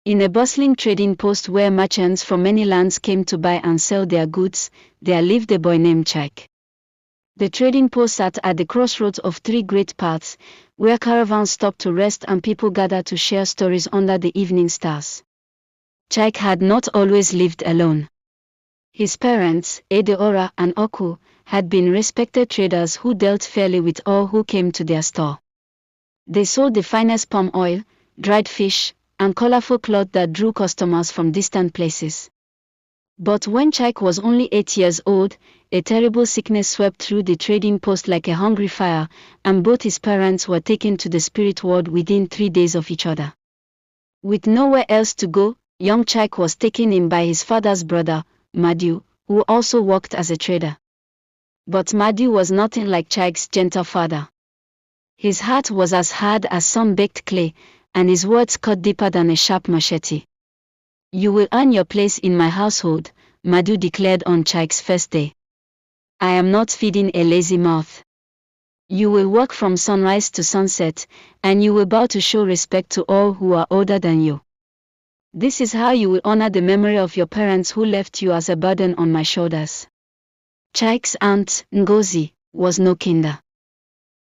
In a bustling trading post where merchants from many lands came to buy and sell their goods, there lived a boy named Chike. The trading post sat at the crossroads of three great paths, where caravans stopped to rest and people gathered to share stories under the evening stars. Chike had not always lived alone. His parents, Edeora and Oku, had been respected traders who dealt fairly with all who came to their store. They sold the finest palm oil, dried fish, and colorful cloth that drew customers from distant places. But when Chike was only 8 years old, a terrible sickness swept through the trading post like a hungry fire, and both his parents were taken to the spirit world within 3 days of each other. With nowhere else to go, young Chike was taken in by his father's brother, Madhu, who also worked as a trader. But Madhu was nothing like Chike's gentle father. His heart was as hard as sun-baked clay, and his words cut deeper than a sharp machete. "You will earn your place in my household," Madhu declared on Chike's first day. "I am not feeding a lazy mouth. You will work from sunrise to sunset, and you will bow to show respect to all who are older than you. This is how you will honor the memory of your parents who left you as a burden on my shoulders." Chike's aunt, Ngozi, was no kinder.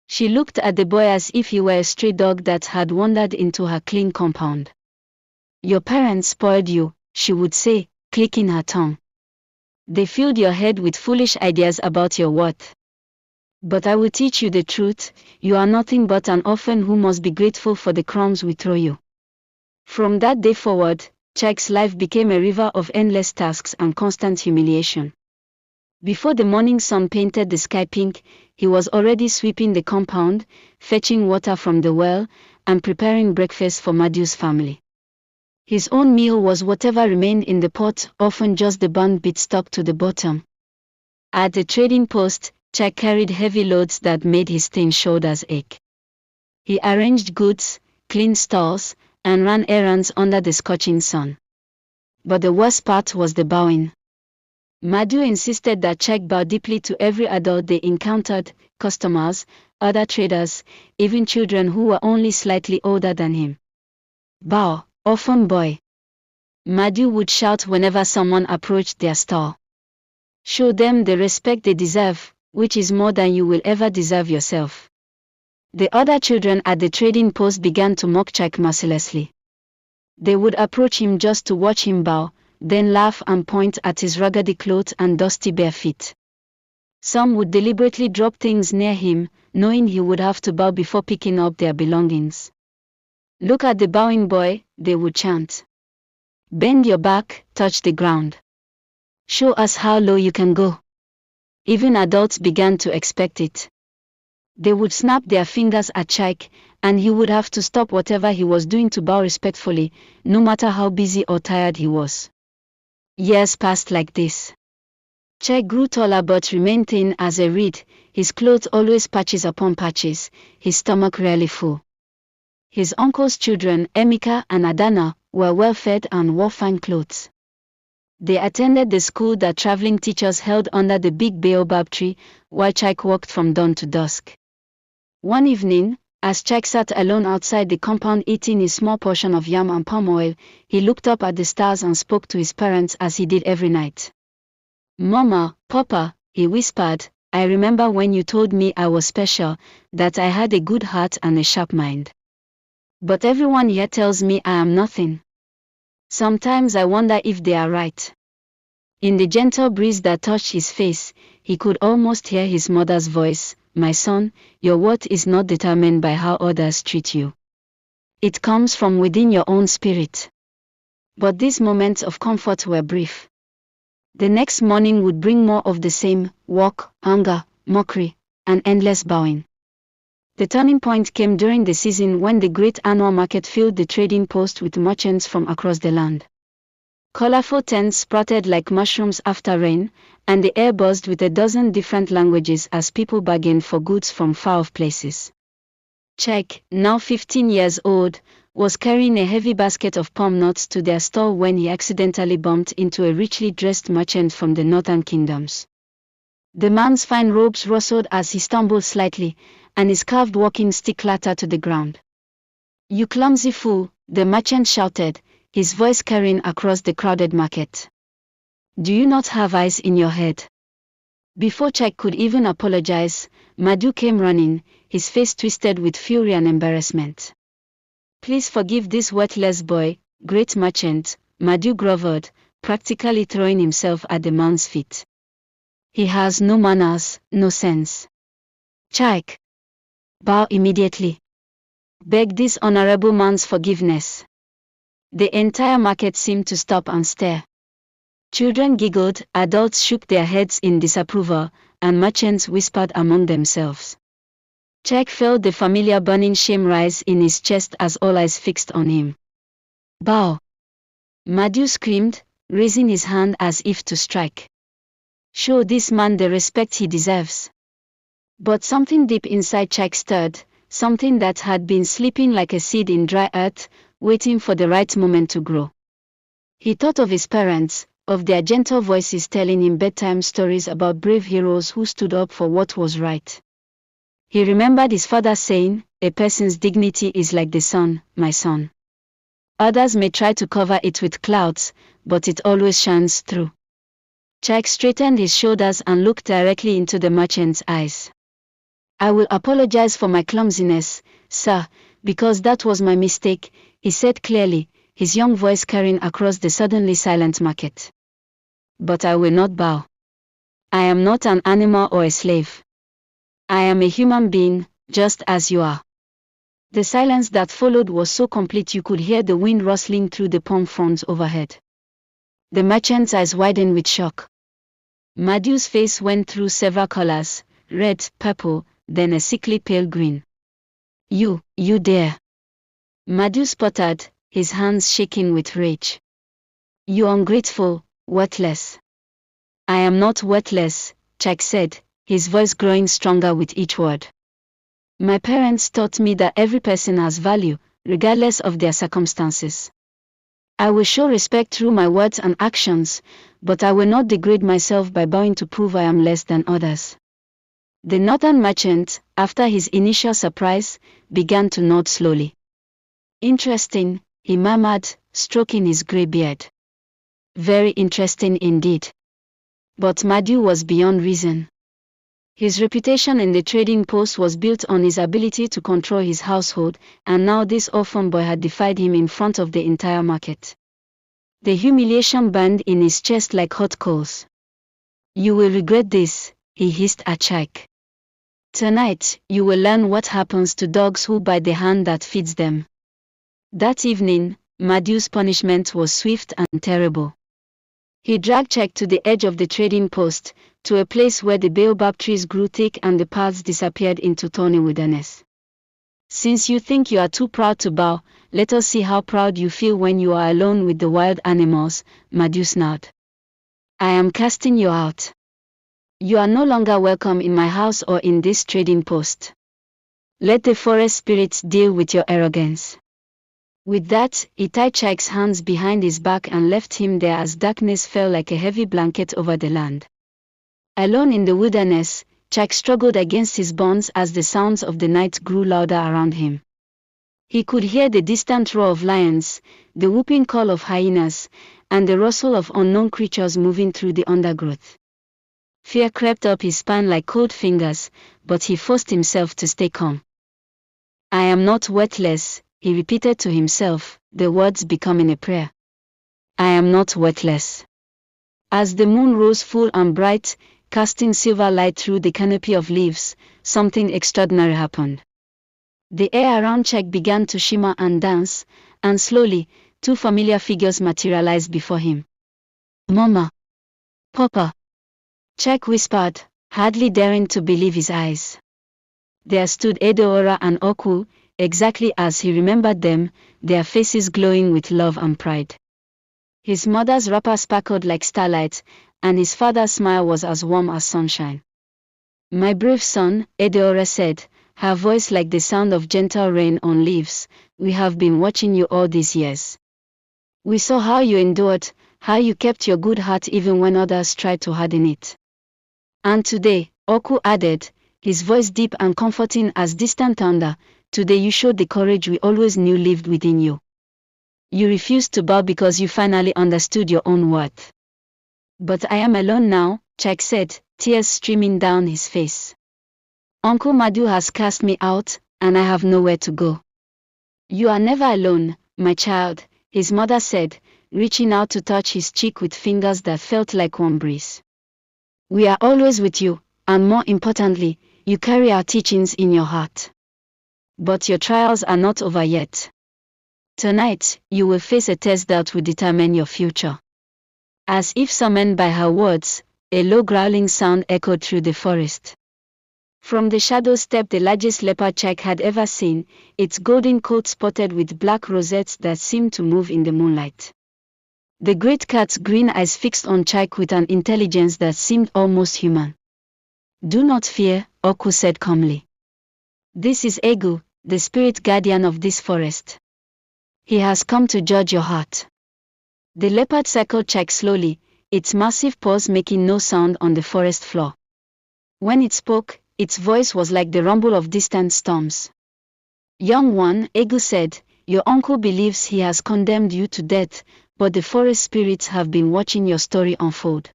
She looked at the boy as if he were a stray dog that had wandered into her clean compound. "Your parents spoiled you," she would say, clicking her tongue. "They filled your head with foolish ideas about your worth. But I will teach you the truth: you are nothing but an orphan who must be grateful for the crumbs we throw you." From that day forward, Chike's life became a river of endless tasks and constant humiliation. Before the morning sun painted the sky pink, he was already sweeping the compound, fetching water from the well, and preparing breakfast for Madhu's family. His own meal was whatever remained in the pot, often just the burnt bit stuck to the bottom. At the trading post, Chike carried heavy loads that made his thin shoulders ache. He arranged goods, cleaned stalls, and ran errands under the scorching sun. But the worst part was the bowing. Madhu insisted that Chike bow deeply to every adult they encountered: customers, other traders, even children who were only slightly older than him. "Bow, orphan boy," Madhu would shout whenever someone approached their stall. "Show them the respect they deserve, which is more than you will ever deserve yourself." The other children at the trading post began to mock Chike mercilessly. They would approach him just to watch him bow, then laugh and point at his raggedy clothes and dusty bare feet. Some would deliberately drop things near him, knowing he would have to bow before picking up their belongings. "Look at the bowing boy," they would chant. "Bend your back, touch the ground. Show us how low you can go." Even adults began to expect it. They would snap their fingers at Chike, and he would have to stop whatever he was doing to bow respectfully, no matter how busy or tired he was. Years passed like this. Chike grew taller but remained thin as a reed, his clothes always patches upon patches, his stomach rarely full. His uncle's children, Emeka and Adana, were well fed and wore fine clothes. They attended the school that traveling teachers held under the big baobab tree, while Chike walked from dawn to dusk. One evening, as Chike sat alone outside the compound eating a small portion of yam and palm oil, he looked up at the stars and spoke to his parents as he did every night. "Mama, Papa," he whispered, "I remember when you told me I was special, that I had a good heart and a sharp mind. But everyone here tells me I am nothing. Sometimes I wonder if they are right." In the gentle breeze that touched his face, he could almost hear his mother's voice: "My son, your worth is not determined by how others treat you. It comes from within your own spirit." But these moments of comfort were brief. The next morning would bring more of the same: work, hunger, mockery, and endless bowing. The turning point came during the season when the great annual market filled the trading post with merchants from across the land. Colorful tents sprouted like mushrooms after rain, and the air buzzed with a dozen different languages as people bargained for goods from far-off places. Chike, now 15 years old, was carrying a heavy basket of palm nuts to their stall when he accidentally bumped into a richly dressed merchant from the northern kingdoms. The man's fine robes rustled as he stumbled slightly, and his carved walking stick clattered to the ground. "You clumsy fool," the merchant shouted, his voice carrying across the crowded market. Do you not have eyes in your head? Before Jack could even apologize, Madhu came running, his face twisted with fury and embarrassment. Please forgive this worthless boy, great merchant, Madhu groveled, practically throwing himself at the man's feet. He has no manners, no sense. Jack, bow immediately. Beg this honorable man's forgiveness. The entire market seemed to stop and stare. Children giggled, adults shook their heads in disapproval, and merchants whispered among themselves. Jack felt the familiar burning shame rise in his chest as all eyes fixed on him. Bow! Madhu screamed, raising his hand as if to strike. Show this man the respect he deserves. But something deep inside Jack stirred, something that had been sleeping like a seed in dry earth, waiting for the right moment to grow. He thought of his parents, of their gentle voices telling him bedtime stories about brave heroes who stood up for what was right. He remembered his father saying, "A person's dignity is like the sun, my son. Others may try to cover it with clouds, but it always shines through." Jack straightened his shoulders and looked directly into the merchant's eyes. "I will apologize for my clumsiness, sir, because that was my mistake," he said clearly, his young voice carrying across the suddenly silent market. "But I will not bow. I am not an animal or a slave. I am a human being, just as you are." The silence that followed was so complete you could hear the wind rustling through the palm fronds overhead. The merchant's eyes widened with shock. Madhu's face went through several colors, red, purple, then a sickly pale green. You dare!" Madhu sputtered, his hands shaking with rage. "You ungrateful, worthless." "I am not worthless," Jack said, his voice growing stronger with each word. "My parents taught me that every person has value, regardless of their circumstances. I will show respect through my words and actions, but I will not degrade myself by bowing to prove I am less than others." The northern merchant, after his initial surprise, began to nod slowly. "Interesting," he murmured, stroking his grey beard. "Very interesting indeed." But Madhu was beyond reason. His reputation in the trading post was built on his ability to control his household, and now this orphan boy had defied him in front of the entire market. The humiliation burned in his chest like hot coals. "You will regret this," he hissed at Jack. "Tonight, you will learn what happens to dogs who bite the hand that feeds them." That evening, Madhu's punishment was swift and terrible. He dragged Jack to the edge of the trading post, to a place where the baobab trees grew thick and the paths disappeared into thorny wilderness. "Since you think you are too proud to bow, let us see how proud you feel when you are alone with the wild animals," Madhu snarled. "I am casting you out. You are no longer welcome in my house or in this trading post. Let the forest spirits deal with your arrogance." With that, he tied Jack's hands behind his back and left him there as darkness fell like a heavy blanket over the land. Alone in the wilderness, Jack struggled against his bonds as the sounds of the night grew louder around him. He could hear the distant roar of lions, the whooping call of hyenas, and the rustle of unknown creatures moving through the undergrowth. Fear crept up his spine like cold fingers, but he forced himself to stay calm. "I am not worthless," he repeated to himself, the words becoming a prayer. "I am not worthless." As the moon rose full and bright, casting silver light through the canopy of leaves, something extraordinary happened. The air around Jack began to shimmer and dance, and slowly, two familiar figures materialized before him. "Mama! Papa!" Jack whispered, hardly daring to believe his eyes. There stood Edeora and Oku, exactly as he remembered them, their faces glowing with love and pride. His mother's wrapper sparkled like starlight, and his father's smile was as warm as sunshine. "My brave son," Edeora said, her voice like the sound of gentle rain on leaves, "we have been watching you all these years. We saw how you endured, how you kept your good heart even when others tried to harden it. And today," Oku added, his voice deep and comforting as distant thunder, "today you showed the courage we always knew lived within you. You refused to bow because you finally understood your own worth. But I am alone now, Jack said, tears streaming down his face. Uncle Madhu has cast me out, and I have nowhere to go. You are never alone, my child, his mother said, reaching out to touch his cheek with fingers that felt like warm breeze. We are always with you, and more importantly, you carry our teachings in your heart. But your trials are not over yet. Tonight, you will face a test that will determine your future. As if summoned by her words, a low growling sound echoed through the forest. From the shadow stepped the largest leopard Jack had ever seen, its golden coat spotted with black rosettes that seemed to move in the moonlight. The great cat's green eyes fixed on Jack with an intelligence that seemed almost human. Do not fear, Oku said calmly. This is Egu, the spirit guardian of this forest. He has come to judge your heart. The leopard circled Jack slowly, its massive paws making no sound on the forest floor. When it spoke, its voice was like the rumble of distant storms. Young one, Egu said, your uncle believes he has condemned you to death, but the forest spirits have been watching your story unfold.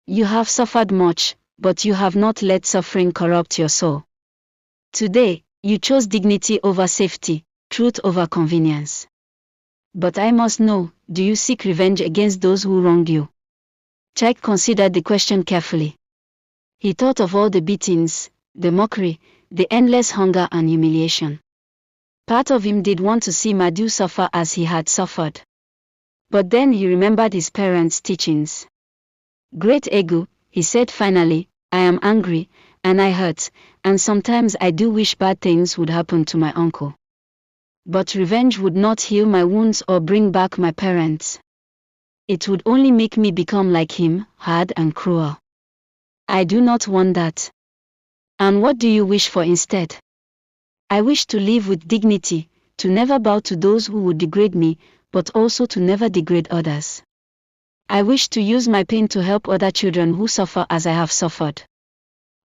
You have suffered much, but you have not let suffering corrupt your soul. Today, you chose dignity over safety, truth over convenience. But I must know, do you seek revenge against those who wronged you? Jack considered the question carefully. He thought of all the beatings, the mockery, the endless hunger and humiliation. Part of him did want to see Madhu suffer as he had suffered. But then he remembered his parents' teachings. Great Egu, he said finally, I am angry, and I hurt, and sometimes I do wish bad things would happen to my uncle. But revenge would not heal my wounds or bring back my parents. It would only make me become like him, hard and cruel. I do not want that. And what do you wish for instead? I wish to live with dignity, to never bow to those who would degrade me, but also to never degrade others. I wish to use my pain to help other children who suffer as I have suffered.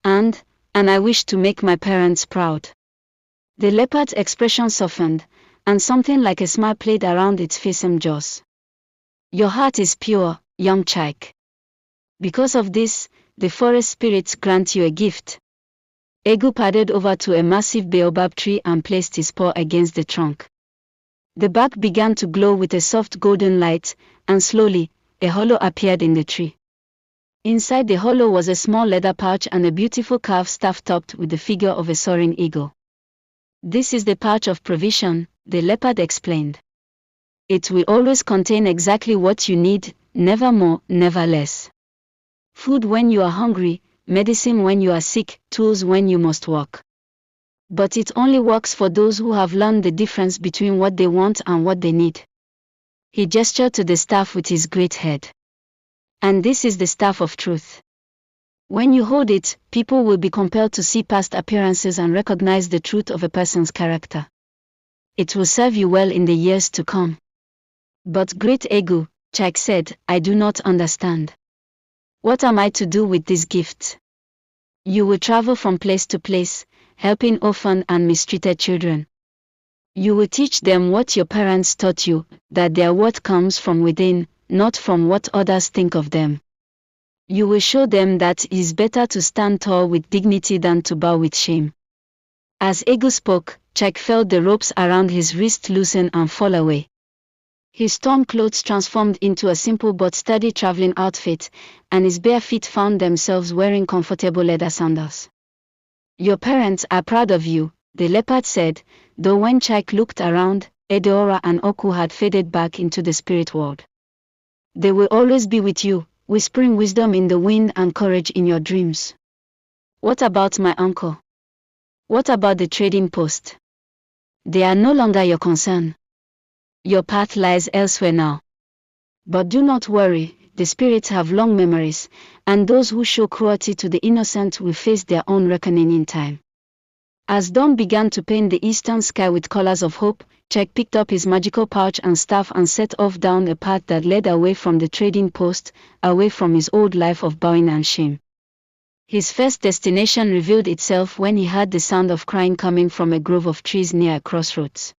And I wish to make my parents proud. The leopard's expression softened, and something like a smile played around its fearsome jaws. Your heart is pure, young Jack. Because of this, the forest spirits grant you a gift. Egu padded over to a massive baobab tree and placed his paw against the trunk. The bark began to glow with a soft golden light, and slowly, a hollow appeared in the tree. Inside the hollow was a small leather pouch and a beautiful carved staff topped with the figure of a soaring eagle. This is the pouch of provision, the leopard explained. It will always contain exactly what you need, never more, never less. Food when you are hungry, medicine when you are sick, tools when you must walk. But it only works for those who have learned the difference between what they want and what they need. He gestured to the staff with his great head. And this is the staff of truth. When you hold it, people will be compelled to see past appearances and recognize the truth of a person's character. It will serve you well in the years to come. But great Egu, Jack said, I do not understand. What am I to do with this gift? You will travel from place to place, helping orphan and mistreated children. You will teach them what your parents taught you, that their worth comes from within, not from what others think of them. You will show them that it is better to stand tall with dignity than to bow with shame. As Egu spoke, Jack felt the ropes around his wrist loosen and fall away. His torn clothes transformed into a simple but sturdy traveling outfit, and his bare feet found themselves wearing comfortable leather sandals. Your parents are proud of you, the leopard said, though when Jack looked around, Edeora and Oku had faded back into the spirit world. They will always be with you, whispering wisdom in the wind and courage in your dreams. What about my uncle? What about the trading post? They are no longer your concern. Your path lies elsewhere now. But do not worry, the spirits have long memories, and those who show cruelty to the innocent will face their own reckoning in time. As dawn began to paint the eastern sky with colors of hope, Jack picked up his magical pouch and staff and set off down a path that led away from the trading post, away from his old life of bowing and shame. His first destination revealed itself when he heard the sound of crying coming from a grove of trees near a crossroads.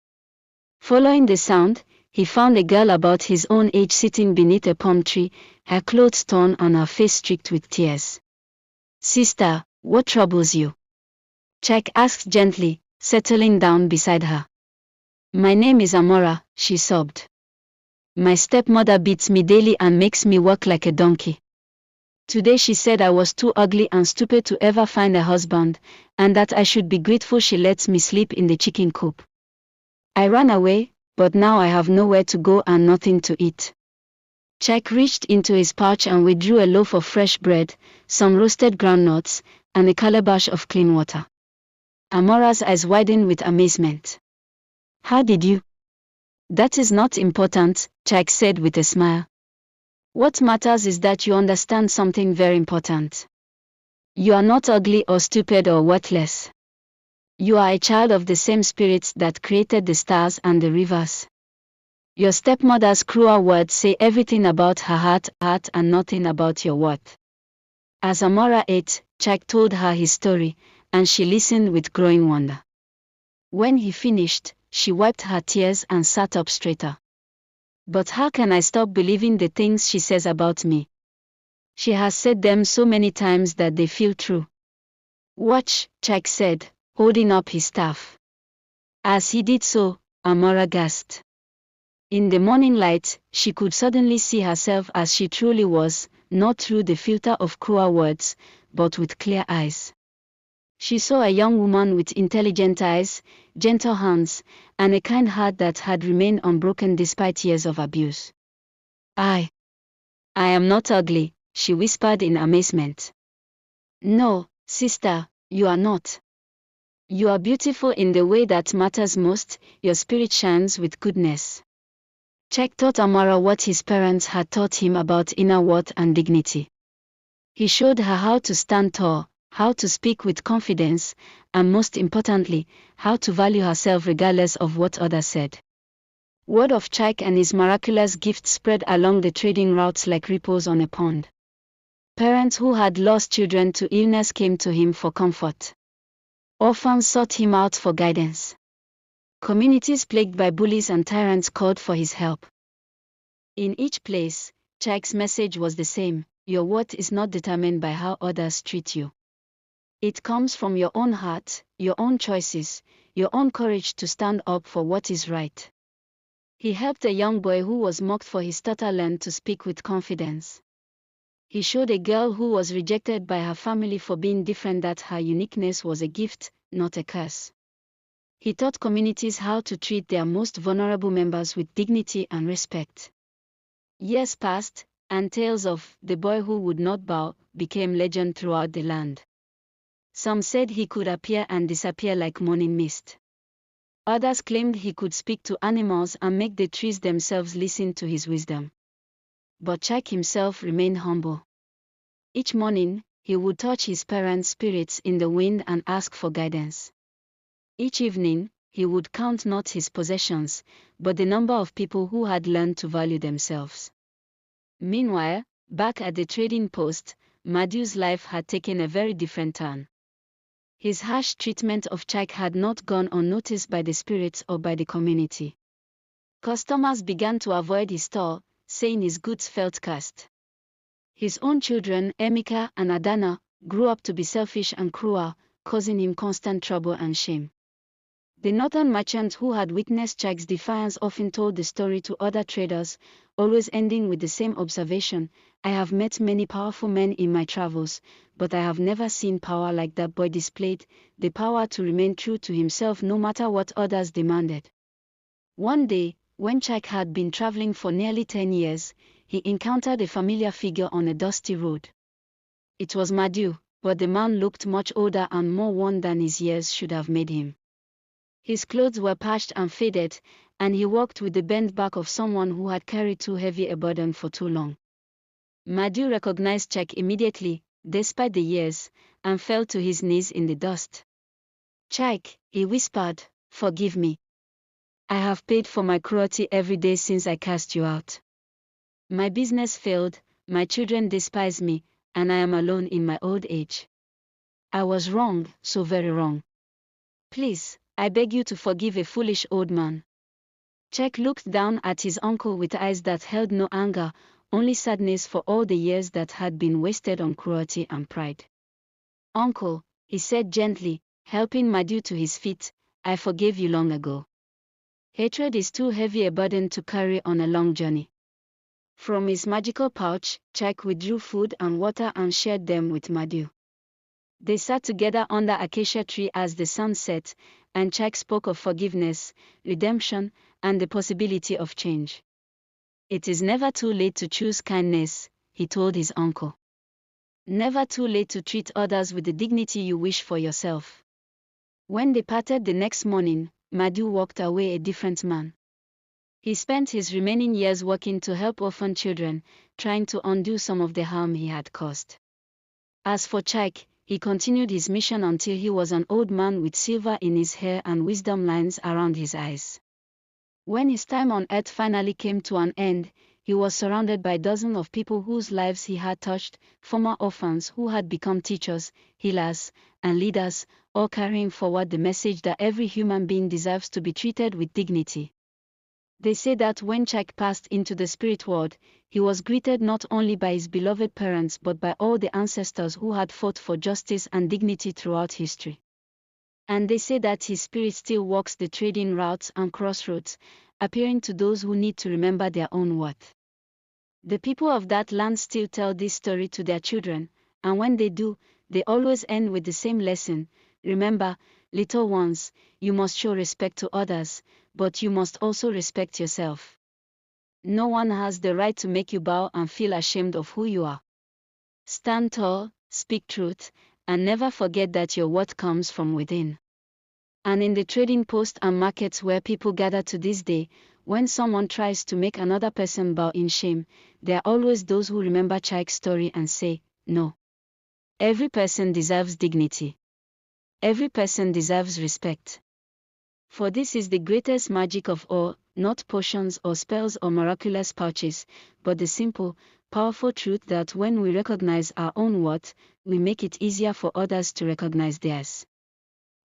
Following the sound, he found a girl about his own age sitting beneath a palm tree, her clothes torn and her face streaked with tears. "Sister, what troubles you?" Jack asked gently, settling down beside her. "My name is Amora," she sobbed. "My stepmother beats me daily and makes me work like a donkey. Today she said I was too ugly and stupid to ever find a husband, and that I should be grateful she lets me sleep in the chicken coop. I ran away, but now I have nowhere to go and nothing to eat." Jack reached into his pouch and withdrew a loaf of fresh bread, some roasted groundnuts, and a calabash of clean water. Amora's eyes widened with amazement. "How did you?" "That is not important," Jack said with a smile. "What matters is that you understand something very important. You are not ugly or stupid or worthless. You are a child of the same spirits that created the stars and the rivers. Your stepmother's cruel words say everything about her heart and nothing about your worth." As Amora ate, Jack told her his story, and she listened with growing wonder. When he finished, she wiped her tears and sat up straighter. "But how can I stop believing the things she says about me? She has said them so many times that they feel true." "Watch," Jack said, holding up his staff. As he did so, Amora gasped. In the morning light, she could suddenly see herself as she truly was, not through the filter of cruel words, but with clear eyes. She saw a young woman with intelligent eyes, gentle hands, and a kind heart that had remained unbroken despite years of abuse. I am not ugly," she whispered in amazement. "No, sister, you are not. You are beautiful in the way that matters most, your spirit shines with goodness." Jack taught Amora what his parents had taught him about inner worth and dignity. He showed her how to stand tall, how to speak with confidence, and most importantly, how to value herself regardless of what others said. Word of Jack and his miraculous gift spread along the trading routes like ripples on a pond. Parents who had lost children to illness came to him for comfort. Orphans sought him out for guidance. Communities plagued by bullies and tyrants called for his help. In each place, Jack's message was the same: your worth is not determined by how others treat you. It comes from your own heart, your own choices, your own courage to stand up for what is right. He helped a young boy who was mocked for his stutter learn to speak with confidence. He showed a girl who was rejected by her family for being different that her uniqueness was a gift, not a curse. He taught communities how to treat their most vulnerable members with dignity and respect. Years passed, and tales of the boy who would not bow became legend throughout the land. Some said he could appear and disappear like morning mist. Others claimed he could speak to animals and make the trees themselves listen to his wisdom. But Jack himself remained humble. Each morning, he would touch his parents' spirits in the wind and ask for guidance. Each evening, he would count not his possessions, but the number of people who had learned to value themselves. Meanwhile, back at the trading post, Madhu's life had taken a very different turn. His harsh treatment of Jack had not gone unnoticed by the spirits or by the community. Customers began to avoid his store, saying his goods felt cursed. His own children, Emika and Adana, grew up to be selfish and cruel, causing him constant trouble and shame. The northern merchant who had witnessed Jack's defiance often told the story to other traders, always ending with the same observation: "I have met many powerful men in my travels, but I have never seen power like that boy displayed, the power to remain true to himself no matter what others demanded." One day, when Jack had been traveling for nearly 10 years, he encountered a familiar figure on a dusty road. It was Madhu, but the man looked much older and more worn than his years should have made him. His clothes were patched and faded, and he walked with the bent back of someone who had carried too heavy a burden for too long. Madhu recognized Jack immediately, despite the years, and fell to his knees in the dust. "Jack," he whispered, "forgive me. I have paid for my cruelty every day since I cast you out. My business failed, my children despise me, and I am alone in my old age. I was wrong, so very wrong. Please, I beg you to forgive a foolish old man." Czech looked down at his uncle with eyes that held no anger, only sadness for all the years that had been wasted on cruelty and pride. "Uncle," he said gently, helping Madu to his feet, "I forgave you long ago. Hatred is too heavy a burden to carry on a long journey." From his magical pouch, Czech withdrew food and water and shared them with Madu. They sat together under acacia tree as the sun set, and Czech spoke of forgiveness, redemption, and the possibility of change. "It is never too late to choose kindness," he told his uncle. "Never too late to treat others with the dignity you wish for yourself." When they parted the next morning, Madu walked away a different man. He spent his remaining years working to help orphan children, trying to undo some of the harm he had caused. As for Czech, he continued his mission until he was an old man with silver in his hair and wisdom lines around his eyes. When his time on earth finally came to an end, he was surrounded by dozens of people whose lives he had touched, former orphans who had become teachers, healers, and leaders, all carrying forward the message that every human being deserves to be treated with dignity. They say that when Czech passed into the spirit world, he was greeted not only by his beloved parents but by all the ancestors who had fought for justice and dignity throughout history. And they say that his spirit still walks the trading routes and crossroads, appearing to those who need to remember their own worth. The people of that land still tell this story to their children, and when they do, they always end with the same lesson: remember, little ones, you must show respect to others, but you must also respect yourself. No one has the right to make you bow and feel ashamed of who you are. Stand tall, speak truth, and never forget that your worth comes from within. And in the trading post and markets where people gather to this day, when someone tries to make another person bow in shame, there are always those who remember Czech's story and say, "No. Every person deserves dignity. Every person deserves respect." For this is the greatest magic of all, not potions or spells or miraculous pouches, but the simple, powerful truth that when we recognize our own worth, we make it easier for others to recognize theirs.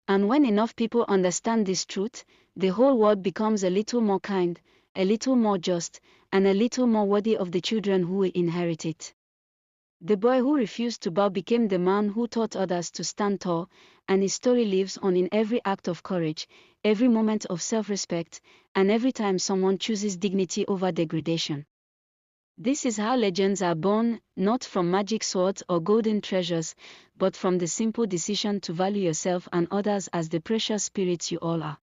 And when enough people understand this truth, the whole world becomes a little more kind, a little more just, and a little more worthy of the children who will inherit it. The boy who refused to bow became the man who taught others to stand tall, and his story lives on in every act of courage, every moment of self-respect, and every time someone chooses dignity over degradation. This is how legends are born, not from magic swords or golden treasures, but from the simple decision to value yourself and others as the precious spirits you all are.